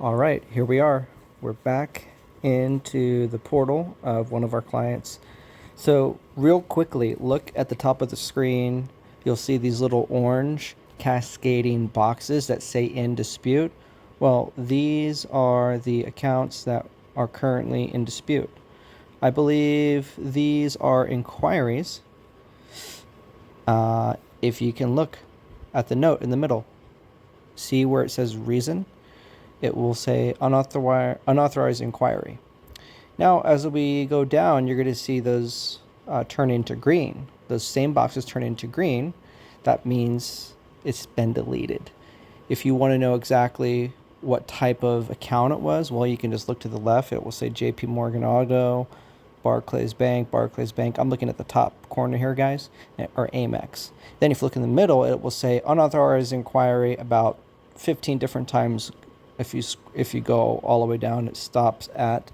All right, here we are. We're back into the portal of one of our clients. So, real quickly, look at the top of the screen. You'll see these little orange cascading boxes that say in dispute. Well, these are the accounts that are currently in dispute. I believe these are inquiries. If you can look at the note in the middle, see where it says reason? It will say unauthorized inquiry. Now, as we go down, you're going to see those turn into green. Those same boxes turn into green. That means it's been deleted. If you want to know exactly what type of account it was, well, you can just look to the left. It will say JP Morgan Auto, Barclays Bank. I'm looking at the top corner here, guys, or Amex. Then if you look in the middle, it will say unauthorized inquiry about 15 different times. If you go all the way down, it stops at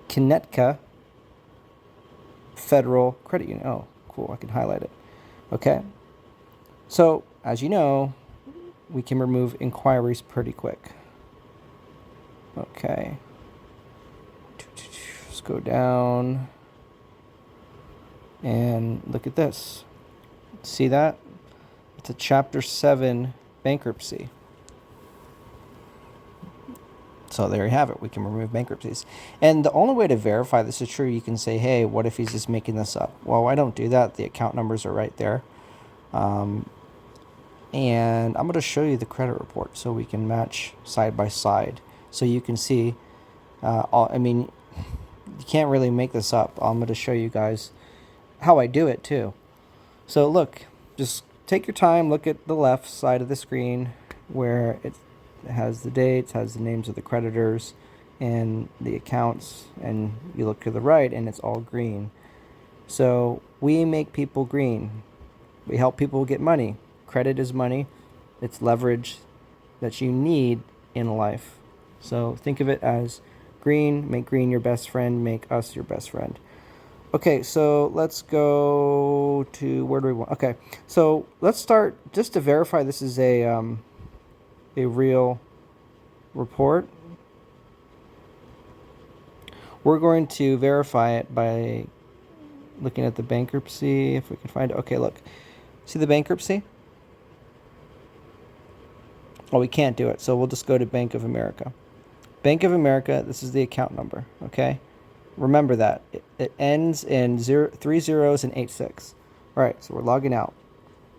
Kinetica Federal Credit Union. Oh, cool. I can highlight it. Okay. So, as you know, we can remove inquiries pretty quick. Okay. Let's go down and look at this. See that? It's a Chapter 7 bankruptcy. So there you have it. We can remove bankruptcies. And the only way to verify this is true, you can say, hey, what if he's just making this up? Well, I don't do that. The account numbers are right there. And I'm going to show you the credit report so we can match side by side. So you can see, you can't really make this up. I'm going to show you guys how I do it too. So look, just take your time, look at the left side of the screen where it has the dates, has the names of the creditors and the accounts, and you look to the right and it's all green. So we make people green. We help people get money. Credit is money. It's leverage that you need in life. So think of it as green, make green your best friend, make us your best friend. Okay, so let's go to, where do we want? Okay, so let's start, just to verify this is a real report. We're going to verify it by looking at the bankruptcy, if we can find it. Okay, look, see the bankruptcy? Well, we can't do it, so we'll just go to Bank of America. Bank of America, this is the account number, okay? Remember that. It ends in 3 zeros and 86. All right, so we're logging out.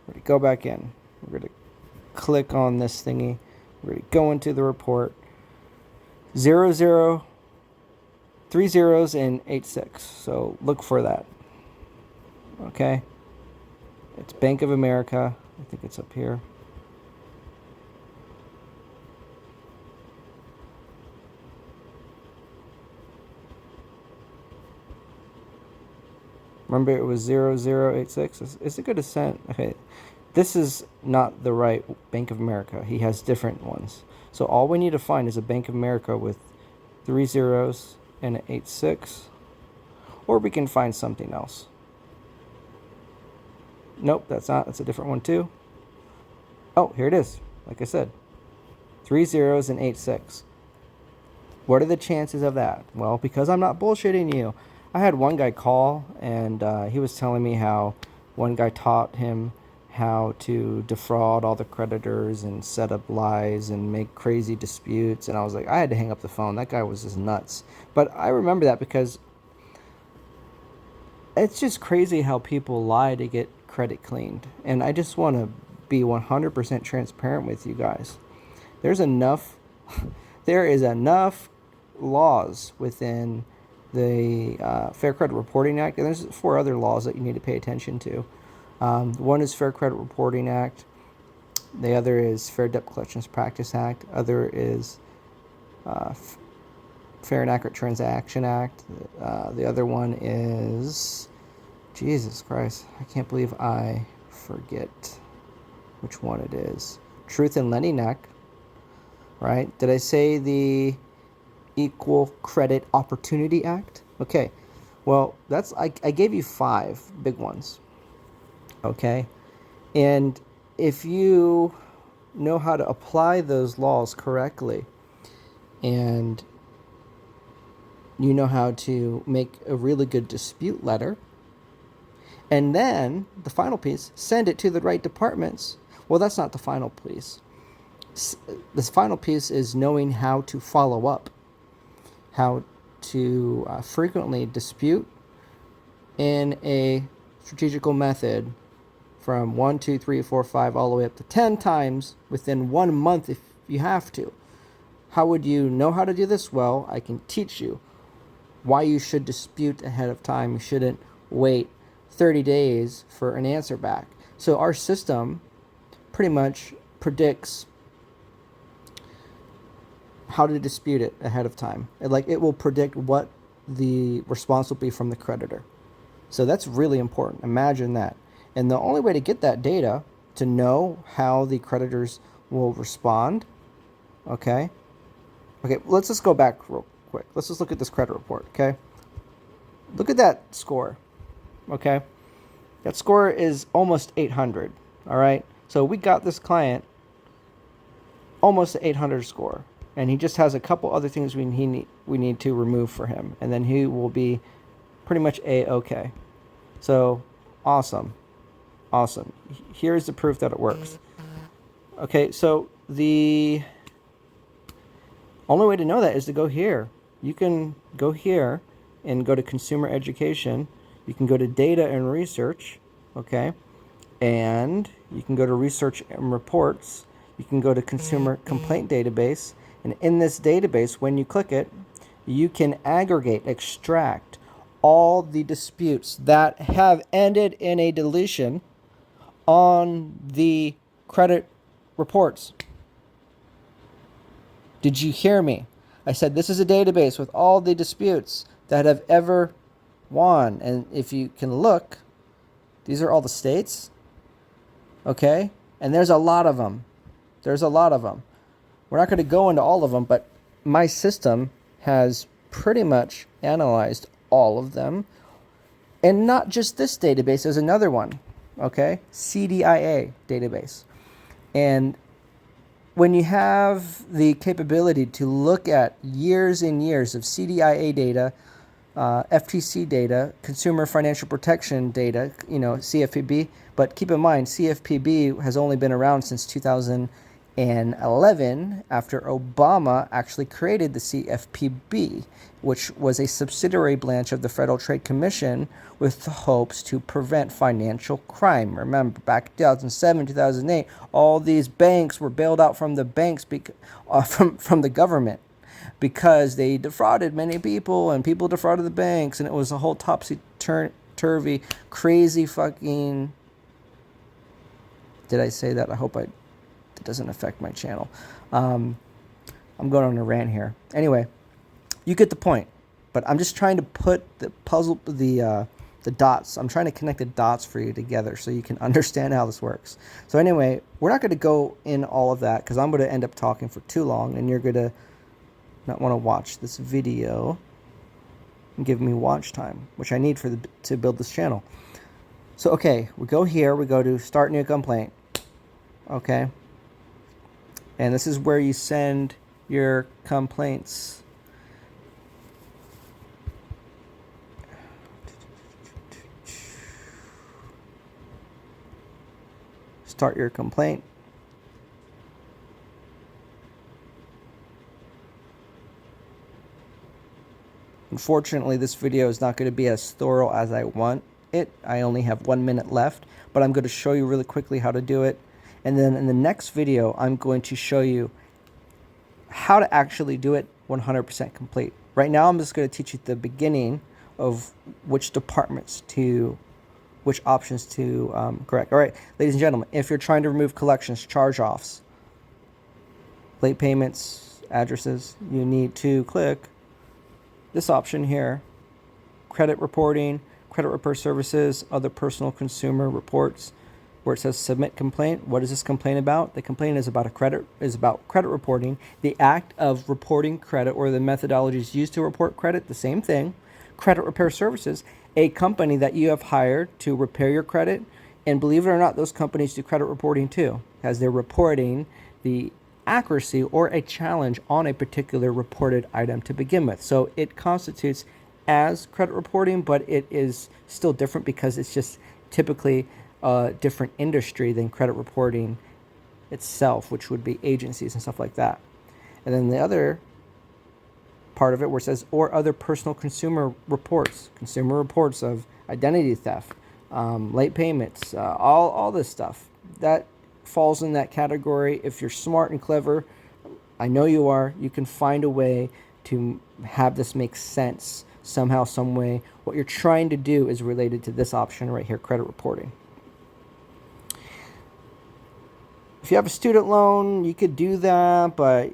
We're going to go back in. We're going to click on this thingy. We're going to go into the report. 3 zeros and 86. So look for that. Okay? It's Bank of America. I think it's up here. Remember, it was 0086. It's a good ascent. Okay, this is not the right Bank of America. He has different ones. So all we need to find is a Bank of America with 3 zeros and an 86. Or we can find something else. Nope, that's not. That's a different one too. Oh, here it is. Like I said, 3 zeros and 86. What are the chances of that? Well, because I'm not bullshitting you. I had one guy call, and he was telling me how one guy taught him how to defraud all the creditors and set up lies and make crazy disputes. And I was like, I had to hang up the phone. That guy was just nuts. But I remember that because it's just crazy how people lie to get credit cleaned. And I just want to be 100% transparent with you guys. There is enough laws within the Fair Credit Reporting Act, and there's 4 other laws that you need to pay attention to. One is Fair Credit Reporting Act. The other is Fair Debt Collections Practice Act. Other is Fair and Accurate Transaction Act. The other one is, Jesus Christ, I can't believe I forget which one it is. Truth in Lending Act, right? Did I say the Equal Credit Opportunity Act? Okay, well, I gave you 5 big ones, okay? And if you know how to apply those laws correctly, and you know how to make a really good dispute letter. And then the final piece, send it to the right departments. Well, that's not the final piece. This final piece is knowing how to follow up, how to frequently dispute in a strategical method from 1, 2, 3, 4, 5, all the way up to 10 times within 1 month if you have to. How would you know how to do this? Well, I can teach you why you should dispute ahead of time. You shouldn't wait 30 days for an answer back. So our system pretty much predicts how to dispute it ahead of time. It will predict what the response will be from the creditor. So that's really important. Imagine that. And the only way to get that data, to know how the creditors will respond, okay, let's just go back real quick. Let's just look at this credit report, okay? Look at that score, okay? That score is almost 800, all right? So we got this client almost an 800 score, and he just has a couple other things we need to remove for him, and then he will be pretty much A-okay. So, awesome. Here's the proof that it works. Okay, so the only way to know that is to go here. You can go here and go to consumer education. You can go to data and research, okay? And you can go to research and reports. You can go to consumer complaint database. And in this database, when you click it, you can aggregate, extract all the disputes that have ended in a deletion on the credit reports. Did you hear me? I said this is a database with all the disputes that have ever won. And if you can look, these are all the states. Okay? And there's a lot of them. We're not going to go into all of them, but my system has pretty much analyzed all of them. And not just this database, there's another one. Okay? CDIA database. And when you have the capability to look at years and years of CDIA data, FTC data, Consumer Financial Protection data, CFPB, but keep in mind, CFPB has only been around since 2011 after Obama actually created the CFPB, which was a subsidiary branch of the Federal Trade Commission with the hopes to prevent financial crime. Remember, back in 2007, 2008, all these banks were bailed out from the banks from the government because they defrauded many people and people defrauded the banks, and it was a whole topsy-turvy, crazy fucking... Did I say that? I hope it doesn't affect my channel. I'm going on a rant here. Anyway, you get the point. But I'm just trying to put the dots. I'm trying to connect the dots for you together so you can understand how this works. So anyway, we're not going to go in all of that because I'm going to end up talking for too long, and you're going to not want to watch this video and give me watch time, which I need to build this channel. So, okay, we go here. We go to Start New Complaint. Okay. And this is where you send your complaints. Start your complaint. Unfortunately, this video is not going to be as thorough as I want it. I only have 1 minute left, but I'm going to show you really quickly how to do it. And then in the next video, I'm going to show you how to actually do it 100% complete. Right now, I'm just going to teach you the beginning of which options to correct. All right, ladies and gentlemen, if you're trying to remove collections, charge-offs, late payments, addresses, you need to click this option here, credit reporting, credit repair services, other personal consumer reports, where it says submit complaint. What is this complaint about? The complaint is about credit reporting, the act of reporting credit or the methodologies used to report credit, the same thing. Credit repair services, a company that you have hired to repair your credit, and believe it or not, those companies do credit reporting too, as they're reporting the accuracy or a challenge on a particular reported item to begin with. So it constitutes as credit reporting, but it is still different because it's just typically a different industry than credit reporting itself, which would be agencies and stuff like that. And then the other part of it where it says, or other personal consumer reports of identity theft, late payments, all this stuff. That falls in that category. If you're smart and clever, I know you are, you can find a way to have this make sense somehow, some way. What you're trying to do is related to this option right here, credit reporting. If you have a student loan, you could do that, but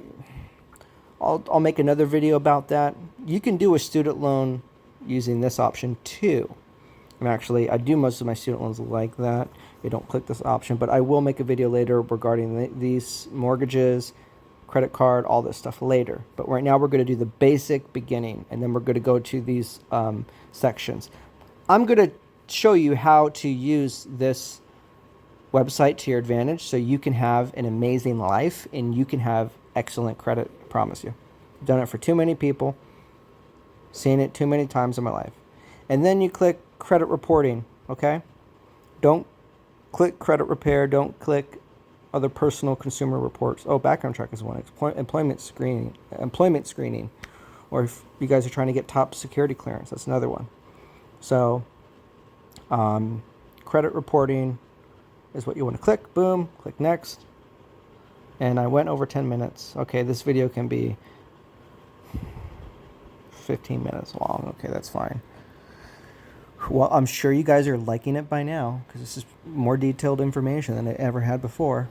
I'll make another video about that. You can do a student loan using this option too. And actually, I do most of my student loans like that. You don't click this option, but I will make a video later regarding these mortgages, credit card, all this stuff later. But right now we're going to do the basic beginning, and then we're going to go to these sections. I'm going to show you how to use this website to your advantage so you can have an amazing life and you can have excellent credit, I promise you. I've done it for too many people, seen it too many times in my life. And then you click credit reporting, okay? Don't click credit repair, don't click other personal consumer reports. Oh, background check is one. Employment screening. Or if you guys are trying to get top security clearance, that's another one. So, credit reporting is what you want to click. Boom, click next. And I went over 10 minutes. Okay, this video can be 15 minutes long. Okay, that's fine. Well, I'm sure you guys are liking it by now because this is more detailed information than I ever had before.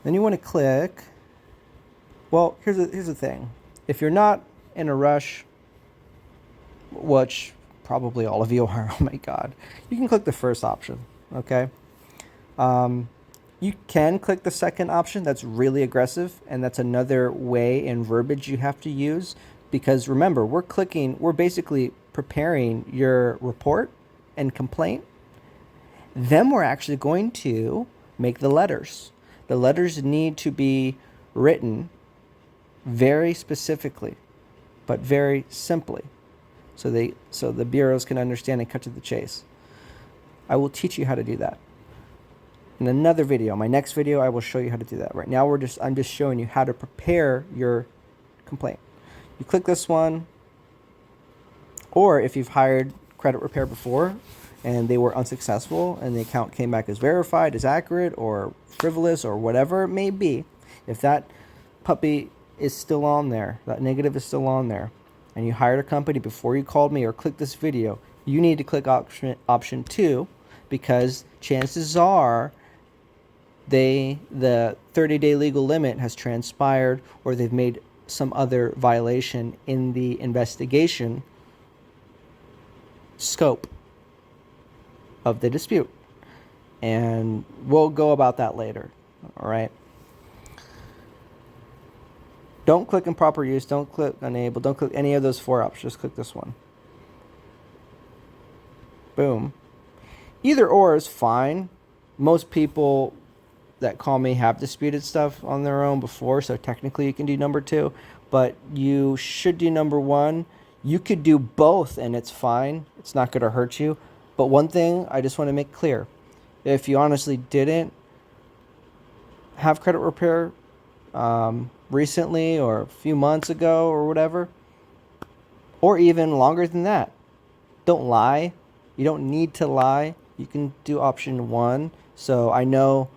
Then you want to click. Well, here's the thing. If you're not in a rush, which probably all of you are, oh my God, you can click the first option, okay? You can click the second option. That's really aggressive, and that's another way and verbiage you have to use because remember, we're basically preparing your report and complaint. Then we're actually going to make the letters. The letters need to be written very specifically, but very simply, so the bureaus can understand and cut to the chase. I will teach you how to do that in another video. My next video, I will show you how to do that. Right now, I'm just showing you how to prepare your complaint. You click this one, or if you've hired credit repair before and they were unsuccessful and the account came back as verified, as accurate, or frivolous, or whatever it may be, if that puppy is still on there, that negative is still on there, and you hired a company before you called me or clicked this video, you need to click option 2 because chances are the 30-day legal limit has transpired or they've made some other violation in the investigation scope of the dispute. And we'll go about that later, all right? Don't click improper use, don't click enable, don't click any of those 4 options, just click this one. Boom. Either or is fine. Most people that call me have disputed stuff on their own before, so technically you can do number 2, but you should do number 1. You could do both and it's fine. It's not going to hurt you. But one thing I just want to make clear, if you honestly didn't have credit repair recently or a few months ago or whatever, or even longer than that, don't lie. You don't need to lie. You can do option 1. So I know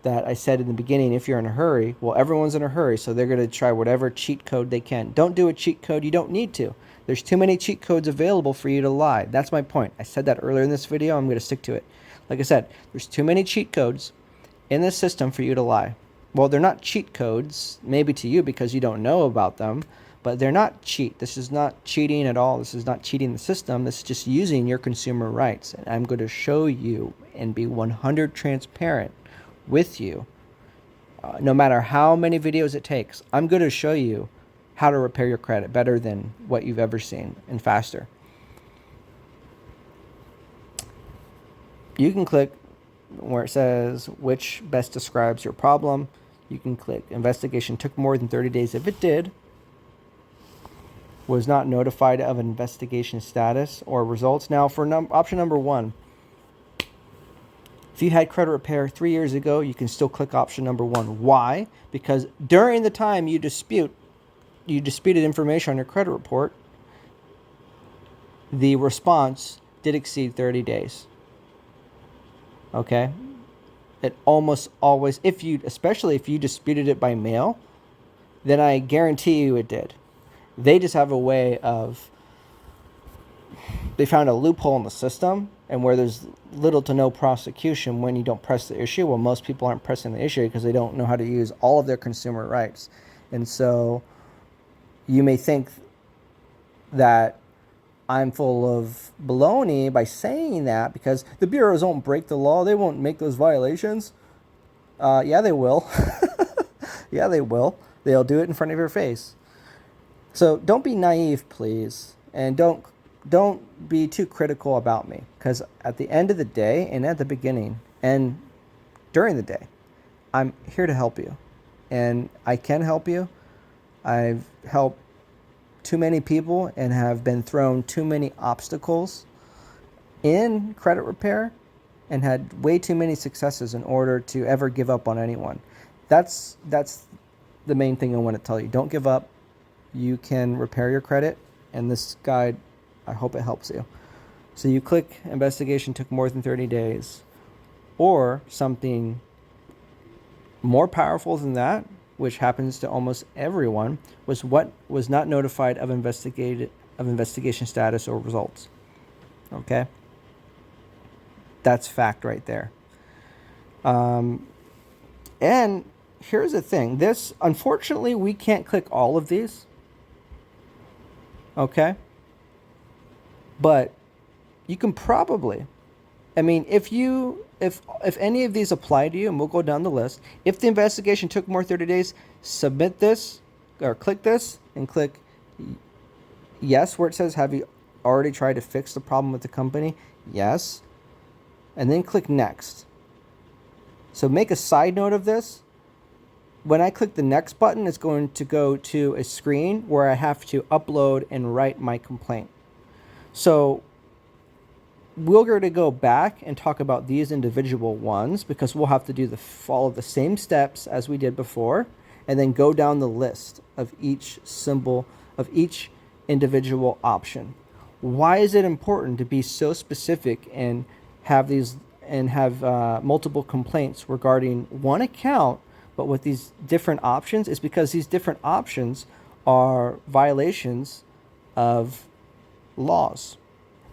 that I said in the beginning, if you're in a hurry, well, everyone's in a hurry, so they're going to try whatever cheat code they can. Don't do a cheat code you don't need to. There's too many cheat codes available for you to lie. That's my point. I said that earlier in this video. I'm going to stick to it. Like I said, there's too many cheat codes in this system for you to lie. Well, they're not cheat codes, maybe to you because you don't know about them, but they're not cheat. This is not cheating at all. This is not cheating the system. This is just using your consumer rights. And I'm going to show you and be 100% transparent with you. No matter how many videos it takes, I'm going to show you how to repair your credit better than what you've ever seen and faster. You can click where it says which best describes your problem. You can click investigation took more than 30 days. If it did, was not notified of investigation status or results. Now for option number 1, if you had credit repair 3 years ago, you can still click option number 1. Why? Because during the time you disputed information on your credit report, the response did exceed 30 days. Okay? It almost always, especially if you disputed it by mail, then I guarantee you it did. They just have a way of, they found a loophole in the system, and where there's little to no prosecution when you don't press the issue. Well, most people aren't pressing the issue because they don't know how to use all of their consumer rights. And so you may think that I'm full of baloney by saying that because the bureaus won't break the law. They won't make those violations. Yeah, they will. Yeah, they will. They'll do it in front of your face. So don't be naive, please. And don't be too critical about me. Because at the end of the day and at the beginning and during the day, I'm here to help you. And I can help you. I've helped too many people and have been thrown too many obstacles in credit repair and had way too many successes in order to ever give up on anyone. That's the main thing I want to tell you. Don't give up. You can repair your credit, and this guide, I hope it helps you. So you click investigation took more than 30 days, or something more powerful than that, which happens to almost everyone, was what was not notified of investigation status or results. Okay? That's fact right there. And here's the thing. This, unfortunately, we can't click all of these. Okay? But you can probably, I mean, if any of these apply to you, and we'll go down the list, if the investigation took more 30 days, submit this or click this and click yes, where it says, have you already tried to fix the problem with the company? Yes. And then click next. So make a side note of this. When I click the next button, it's going to go to a screen where I have to upload and write my complaint. So we're going to go back and talk about these individual ones because we'll have to follow the same steps as we did before, and then go down the list of each symbol of each individual option. Why is it important to be so specific and have multiple complaints regarding one account, but with these different options? Is because these different options are violations of laws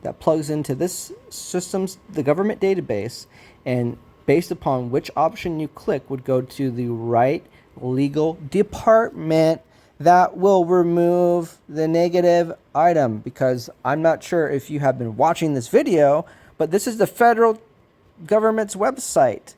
that plugs into this system's, the government database, and based upon which option you click would go to the right legal department that will remove the negative item. Because I'm not sure if you have been watching this video, but this is the federal government's website.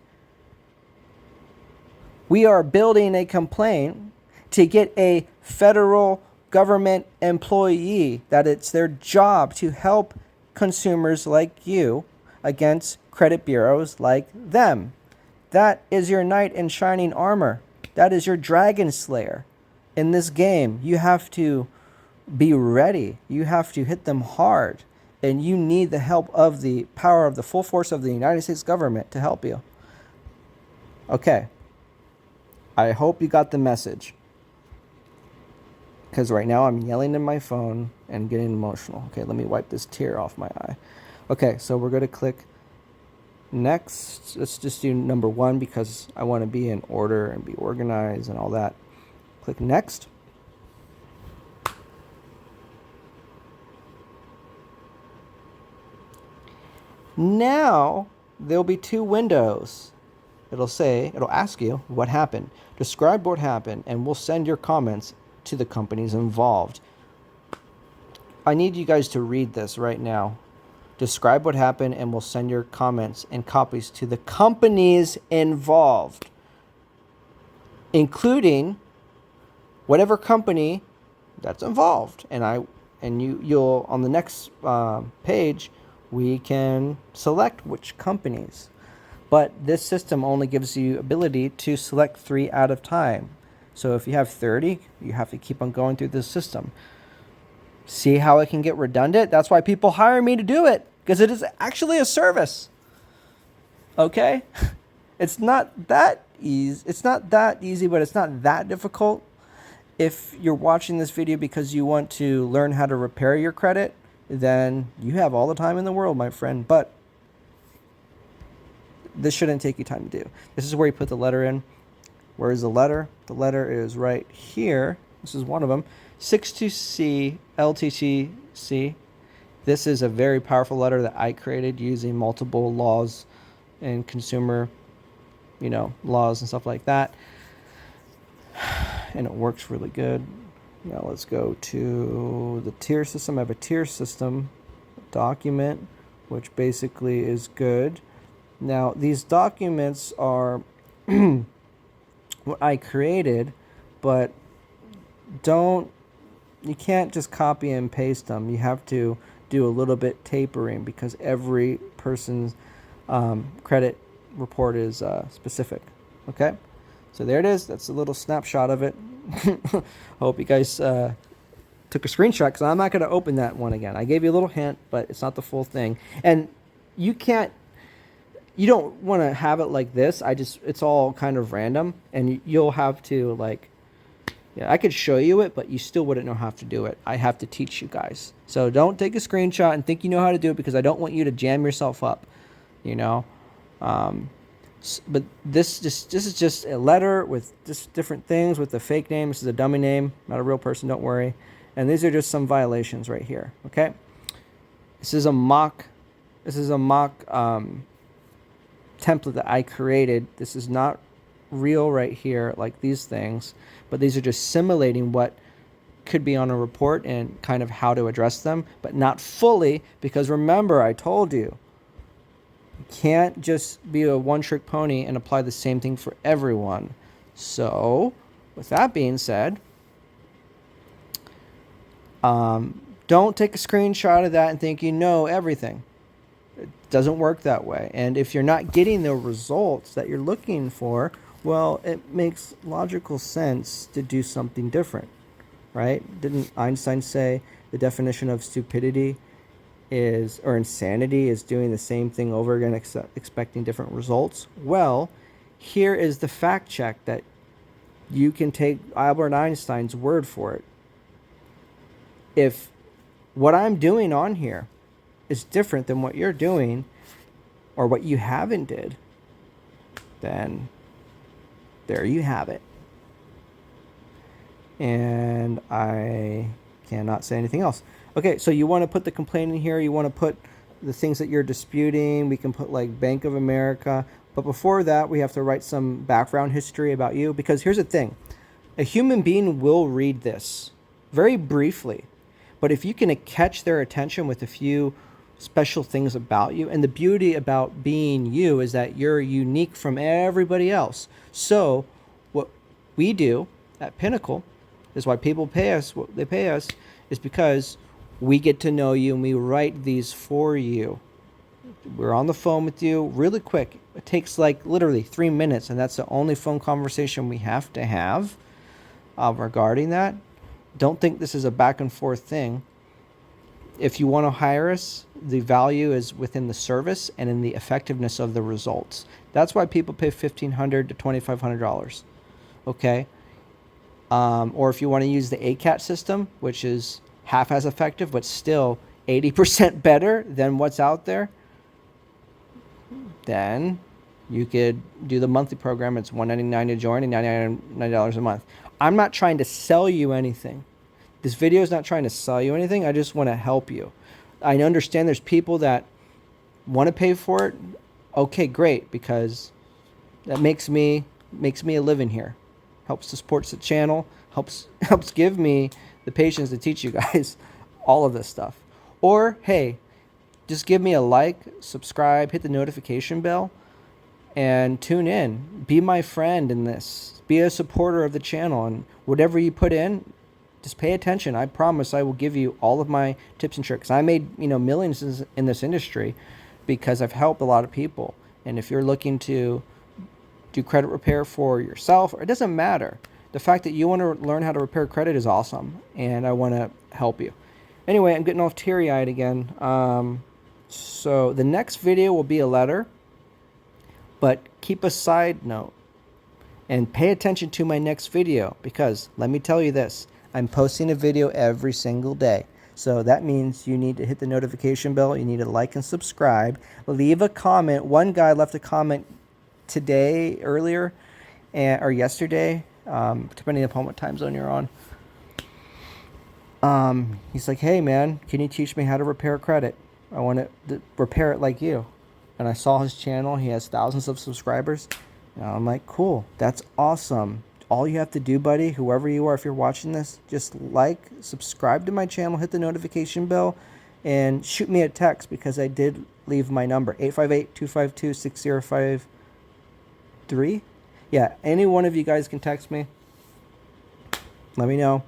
We are building a complaint to get a federal government employee that it's their job to help consumers like you against credit bureaus like them. That is your knight in shining armor. That is your dragon slayer. In this game, you have to be ready. You have to hit them hard. And you need the help of the power of the full force of the United States government to help you. Okay. I hope you got the message. Because right now I'm yelling in my phone and getting emotional. Okay, let me wipe this tear off my eye. Okay, so we're going to click next. Let's just do number 1 because I want to be in order and be organized and all that. Click next. Now there'll be 2 windows. It'll ask you what happened. Describe what happened, and we'll send your comments to the companies involved. I need you guys to read this right now. Describe what happened, and we'll send your comments and copies to the companies involved, including whatever company that's involved. And you'll on the next page, we can select which companies. But this system only gives you ability to select 3 at a time. So if you have 30, you have to keep on going through this system. See how it can get redundant? That's why people hire me to do it, because it is actually a service. Okay? It's not that easy. It's not that easy, but it's not that difficult. If you're watching this video because you want to learn how to repair your credit, then you have all the time in the world, my friend. But this shouldn't take you time to do. This is where you put the letter in. Where is the letter? The letter is right here. This is one of them. 62C LTTC. This is a very powerful letter that I created using multiple laws and consumer, laws and stuff like that. And it works really good. Now let's go to the tier system. I have a tier system document, which basically is good. Now, these documents are what I created, but you can't just copy and paste them. You have to do a little bit tapering because every person's credit report is specific. Okay? So there it is. That's a little snapshot of it. I hope you guys took a screenshot because I'm not going to open that one again. I gave you a little hint, but it's not the full thing. And you don't want to have it like this. It's all kind of random, and you'll have to I could show you it, but you still wouldn't know how to do it. I have to teach you guys. So don't take a screenshot and think you know how to do it because I don't want you to jam yourself up, But this is just a letter with just different things with a fake name. This is a dummy name, not a real person, don't worry. And these are just some violations right here, okay? This is a mock template that I created. This is not real right here, like these things, but these are just simulating what could be on a report and kind of how to address them, but not fully, because remember, I told you, you can't just be a one-trick pony and apply the same thing for everyone. So, with that being said, don't take a screenshot of that and think you know everything. It doesn't work that way. And if you're not getting the results that you're looking for, well, it makes logical sense to do something different, right? Didn't Einstein say the definition of stupidity or insanity is doing the same thing over again, expecting different results? Well, here is the fact check that you can take Albert Einstein's word for it. If what I'm doing on here is different than what you're doing or what you haven't did, then there you have it. And I cannot say anything else. Okay, so you want to put the complaint in here. You want to put the things that you're disputing. We can put like Bank of America. But before that, we have to write some background history about you. Because here's the thing. A human being will read this very briefly. But if you can catch their attention with a few special things about you, and the beauty about being you is that you're unique from everybody else. So what we do at Pinnacle is why people pay us what they pay us, is because we get to know you and we write these for you. We're on the phone with you really quick. It takes like literally 3 minutes, and that's the only phone conversation we have to have regarding that. Don't think this is a back and forth thing. If you want to hire us, the value is within the service and in the effectiveness of the results. That's why people pay $1,500 to $2,500. Okay? Or if you want to use the ACAT system, which is half as effective, but still 80% better than what's out there, then you could do the monthly program. It's $199 to join and $99 a month. I'm not trying to sell you anything. This video is not trying to sell you anything. I just want to help you. I understand there's people that want to pay for it. Okay, great, because that makes me a living here. Helps to support the channel, helps give me the patience to teach you guys all of this stuff. Or, hey, just give me a like, subscribe, hit the notification bell, and tune in. Be my friend in this. Be a supporter of the channel, and whatever you put in, just pay attention. I promise I will give you all of my tips and tricks. I made millions in this industry because I've helped a lot of people. And if you're looking to do credit repair for yourself, or it doesn't matter, the fact that you want to learn how to repair credit is awesome, and I want to help you. Anyway, I'm getting all teary-eyed again. So the next video will be a letter, but keep a side note and pay attention to my next video, because let me tell you this, I'm posting a video every single day. So that means you need to hit the notification bell, you need to like and subscribe, leave a comment. One guy left a comment today, earlier, or yesterday, depending upon what time zone you're on. He's like, hey man, can you teach me how to repair credit? I want to repair it like you. And I saw his channel, he has thousands of subscribers. And I'm like, cool, that's awesome. All you have to do, buddy, whoever you are, if you're watching this, just like, subscribe to my channel, hit the notification bell, and shoot me a text, because I did leave my number, 858-252-6053. Yeah, any one of you guys can text me. Let me know.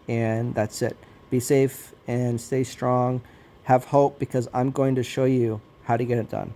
And that's it. Be safe and stay strong. Have hope, because I'm going to show you how to get it done.